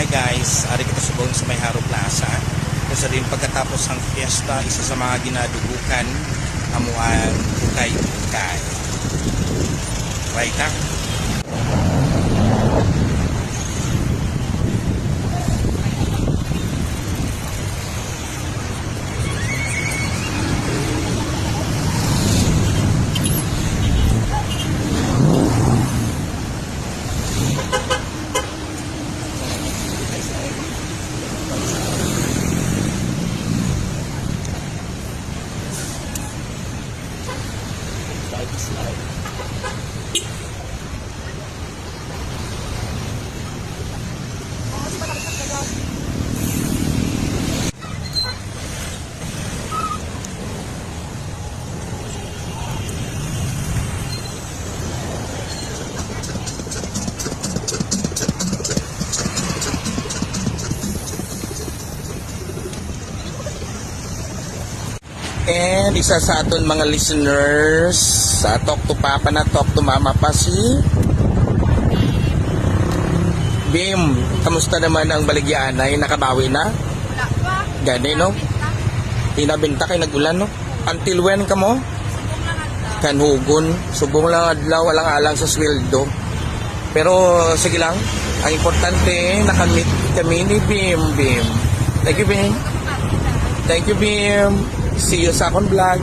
Hi guys, ari kita subong sa May Haro Plaza. Kasi rin pagkatapos ng fiesta, isa sa mga ginadugukan amuan ukay-ukay. Right na? And isa sa aton mga listeners sa Talk to Papa na Talk to Mama pa si Bim. Kamusta naman ang baligyan? Ay nakabawi na? Wala pa. Gani no? Pinabenta kay nagulan no? Until when ka mo? Subong lang adlaw. Kanhugon. Subong lang adlaw, walang alang sa sweldo. Pero sige lang. Ang importante, nakamit kami ni Bim. Thank you, Bim. Thank you, Bim. See you sa akong vlog.